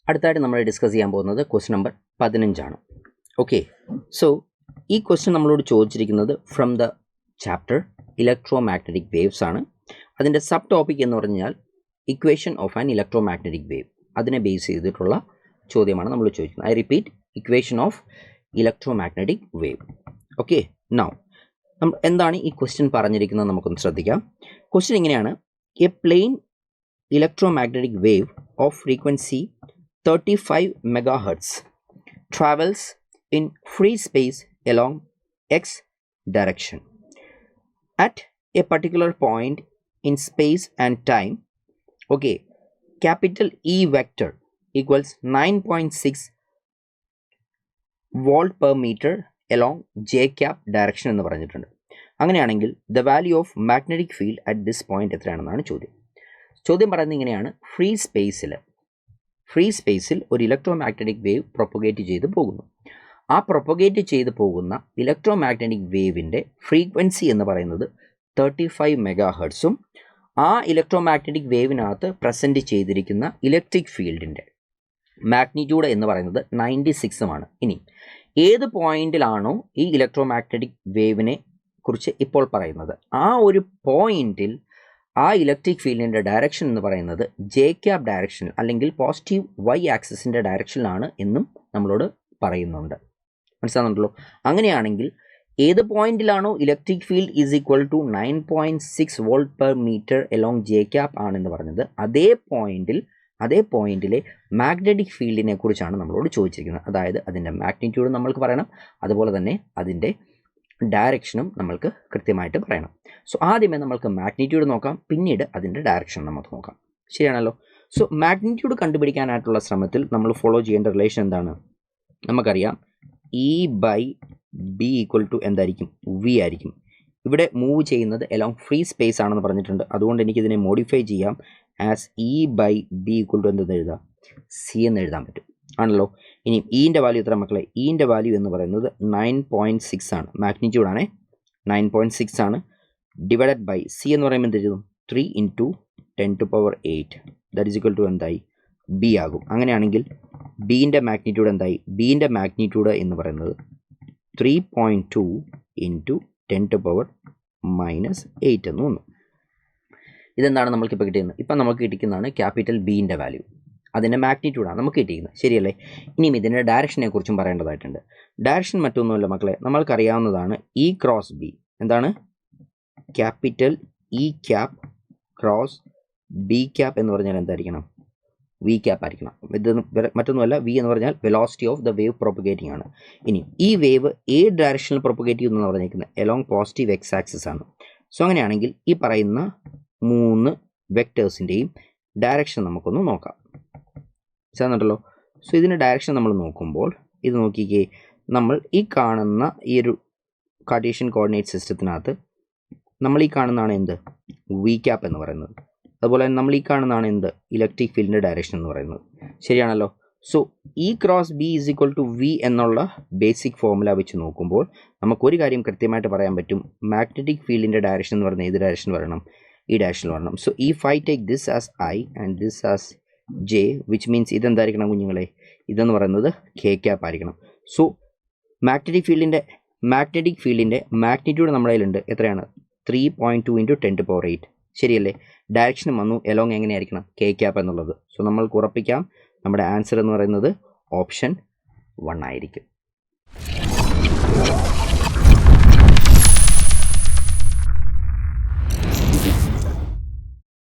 അടുത്തായിട്ട് നമ്മൾ ഡിസ്കസ് ചെയ്യാൻ പോകുന്നത് ക്വസ്റ്റ്യൻ നമ്പർ 15 ആണ്. ഓക്കെ, സോ ഈ ക്വസ്റ്റ്യൻ നമ്മളോട് ചോദിച്ചിരിക്കുന്നത് from the chapter electro magnetic waves ആണ്. അതിൻ്റെ സബ് ടോപ്പിക് എന്ന് പറഞ്ഞാൽ equation of an electro magnetic wave. അതിനെ ബേസ് ചെയ്തിട്ടുള്ള ചോദ്യമാണ് നമ്മൾ ചോദിക്കുന്നത്. I repeat, equation of electro magnetic wave. Okay, now എന്താണ് ഈ ക്വസ്റ്റ്യൻ പറഞ്ഞിരിക്കുന്നത് നമുക്കൊന്ന് ശ്രദ്ധിക്കാം. ക്വസ്റ്റ്യൻ ഇങ്ങനെയാണ്: a plane electromagnetic wave of frequency 35 megahertz travels in free space along x direction. At a particular point in space and time, okay, capital E vector equals 9.6 volt per meter along j cap direction എന്ന് പറഞ്ഞിട്ടുണ്ട്. അങ്ങനെയാണെങ്കിൽ the value of magnetic field at this point എത്രയാണെന്നാണ് ചോദ്യം. ചോദ്യം പറയുന്നത് ഇങ്ങനെയാണ്: free സ്പേസിൽ ഒരു electro magnetic wave propagate ചെയ്ത് പോകുന്നു. ആ പ്രൊപ്പഗേറ്റ് ചെയ്ത് പോകുന്ന ഇലക്ട്രോ മാഗ്നറ്റിക് വേവിൻ്റെ ഫ്രീക്വൻസി എന്ന് പറയുന്നത് 35 മെഗാഹെർട്സും ആ ഇലക്ട്രോ മാഗ്നറ്റിക് വേവിനകത്ത് പ്രസൻറ്റ് ചെയ്തിരിക്കുന്ന ഇലക്ട്രിക് ഫീൽഡിൻ്റെ മാഗ്നിറ്റ്യൂഡ് എന്ന് പറയുന്നത് 96ഉമാണ്. ഇനി ഏത് പോയിന്റിലാണോ ഈ ഇലക്ട്രോ മാഗ്നറ്റിക് വേവിനെ കുറിച്ച് ഇപ്പോൾ പറയുന്നത്, ആ ഒരു പോയിന്റിൽ ആ ഇലക്ട്രിക് ഫീൽഡിൻ്റെ ഡയറക്ഷൻ എന്ന് പറയുന്നത് ജെ ക്യാപ് ഡയറക്ഷനിൽ അല്ലെങ്കിൽ പോസിറ്റീവ് വൈ ആക്സിസിൻ്റെ ഡയറക്ഷനിലാണ് എന്നും നമ്മളോട് പറയുന്നുണ്ട്. മനസ്സിലാകുന്നുണ്ടല്ലോ? അങ്ങനെയാണെങ്കിൽ ഏത് പോയിന്റിലാണോ electric field is equal to 9.6 volt per metre along J cap ആണെന്ന് പറഞ്ഞത്, അതേ പോയിന്റിലെ മാഗ്നറ്റിക് ഫീൽഡിനെ കുറിച്ചാണ് നമ്മളോട് ചോദിച്ചിരിക്കുന്നത്. അതായത് അതിൻ്റെ മാഗ്നിറ്റ്യൂഡ് നമ്മൾക്ക് പറയണം, അതുപോലെ തന്നെ അതിൻ്റെ ഡയറക്ഷനും നമ്മൾക്ക് കൃത്യമായിട്ട് പറയണം. സോ ആദ്യമേ നമ്മൾക്ക് മാഗ്നിറ്റ്യൂഡ് നോക്കാം, പിന്നീട് അതിൻ്റെ ഡയറക്ഷൻ നമുക്ക് നോക്കാം. ശരിയാണല്ലോ? സോ മാഗ്നിറ്റ്യൂഡ് കണ്ടുപിടിക്കാനായിട്ടുള്ള ശ്രമത്തിൽ നമ്മൾ ഫോളോ ചെയ്യേണ്ട റിലേഷൻ എന്താണ്? നമുക്കറിയാം E by B equal to എന്തായിരിക്കും? വി ആയിരിക്കും. ഇവിടെ മൂവ് ചെയ്യുന്നത് എലോങ് ഫ്രീ സ്പേസ് ആണെന്ന് പറഞ്ഞിട്ടുണ്ട്. അതുകൊണ്ട് എനിക്കിതിനെ മോഡിഫൈ ചെയ്യാം. As E by B equal to എന്തെന്ന് എഴുതാം? സി എന്ന് എഴുതാൻ പറ്റും. ആണല്ലോ? ഇനി ഇൻ്റെ വാല്യൂ എത്ര മക്കളെ? ഇൻ്റെ വാല്യൂ എന്ന് പറയുന്നത് 9.6 ആണ്. മാഗ്നിറ്റ്യൂഡാണ് 9.6 ആണ്. ഡിവൈഡഡ് ബൈ സി എന്ന് പറയുമ്പോൾ എന്ത് എഴുതും? 3 × 10⁸ ദാറ്റ് ഈസ് ഈക്വൽ ടു എന്തായി? ബി ആകും. അങ്ങനെയാണെങ്കിൽ ബീൻ്റെ മാഗ്നിറ്റ്യൂഡ് എന്തായി? ബീൻ്റെ മാഗ്നിറ്റ്യൂഡ് എന്ന് പറയുന്നത് 3.2 × 10⁻⁻8 എന്ന് വന്നു. ഇതെന്താണ് നമ്മൾക്കിപ്പോൾ കിട്ടിയത്? ഇപ്പം നമുക്ക് കിട്ടിക്കുന്നതാണ് ക്യാപിറ്റൽ ബീൻ്റെ വാല്യൂ. അതിൻ്റെ മാഗ്നിറ്റ്യൂഡാണ് നമുക്ക് കിട്ടിയിരിക്കുന്നത്. ശരിയല്ലേ? ഇനിയും ഇതിൻ്റെ ഡയറക്ഷനെ കുറിച്ചും പറയേണ്ടതായിട്ടുണ്ട്. ഡയറക്ഷൻ മറ്റൊന്നുമല്ല മക്കളെ, നമ്മൾക്കറിയാവുന്നതാണ് ഇ ക്രോസ് ബി. എന്താണ്? Capital E cap cross B cap എന്ന് പറഞ്ഞാൽ എന്തായിരിക്കണം? വി ക്യാപ് ആയിരിക്കണം. ഇത് മറ്റൊന്നുമല്ല, വി എന്ന് പറഞ്ഞാൽ velocity of the wave propagating ആണ്. ഇനി ഈ വേവ് ഏത് ഡയറക്ഷനിൽ പ്രൊപ്പഗേറ്റ് ചെയ്യുന്നു പറഞ്ഞിരിക്കുന്നത്? എലോങ് പോസിറ്റീവ് എക്സ് ആക്സിസ് ആണ്. സോ അങ്ങനെയാണെങ്കിൽ ഈ പറയുന്ന 3 വെക്ടേഴ്സിൻ്റെയും ഡയറക്ഷൻ നമുക്കൊന്ന് നോക്കാം. മനസ്സിലാകുന്നുണ്ടല്ലോ? സോ ഇതിൻ്റെ ഡയറക്ഷൻ നമ്മൾ നോക്കുമ്പോൾ ഇത് നോക്കിക്കേ, നമ്മൾ ഈ കാണുന്ന ഈ ഒരു കാർട്ടീഷ്യൻ കോർഡിനേറ്റ് സിസ്റ്റത്തിനകത്ത് നമ്മൾ ഈ കാണുന്നതാണ് എന്ത്? വി ക്യാപ് എന്ന് പറയുന്നത്. അതുപോലെ തന്നെ നമ്മൾ ഈ കാണുന്നതാണ് എന്ത്? ഇലക്ട്രിക് ഫീൽഡിൻ്റെ ഡയറക്ഷൻ എന്ന് പറയുന്നത്. ശരിയാണല്ലോ? So E cross B is equal to V എന്നുള്ള ബേസിക് ഫോർമുല വെച്ച് നോക്കുമ്പോൾ നമുക്കൊരു കാര്യം കൃത്യമായിട്ട് പറയാൻ പറ്റും. മാഗ്നറ്റിക് ഫീൽഡിൻ്റെ ഡയറക്ഷൻ എന്ന് പറയുന്നത് ഏത് ഡയറക്ഷൻ വരണം? ഈ ഡയറക്ഷനിൽ വരണം. So if I take this as I and this as J, which means ഇതെന്തായിരിക്കണം കുഞ്ഞുങ്ങളെ? ഇതെന്ന് പറയുന്നത് കെ ക്യാപ്പ് ആയിരിക്കണം. സോ മാഗ്നറ്റിക് ഫീൽഡിൻ്റെ മാഗ്നിറ്റ്യൂഡ് നമ്മുടെ കയ്യിലുണ്ട്. എത്രയാണ്? 3.2 × 10⁸. ശരിയല്ലേ? ഡയറക്ഷനും വന്നു എലോങ് എങ്ങനെയായിരിക്കണം? കെ ക്യാപ്പ് എന്നുള്ളത്. സോ നമ്മൾക്ക് ഉറപ്പിക്കാം നമ്മുടെ ആൻസർ എന്ന് പറയുന്നത് ഓപ്ഷൻ 1 ആയിരിക്കും.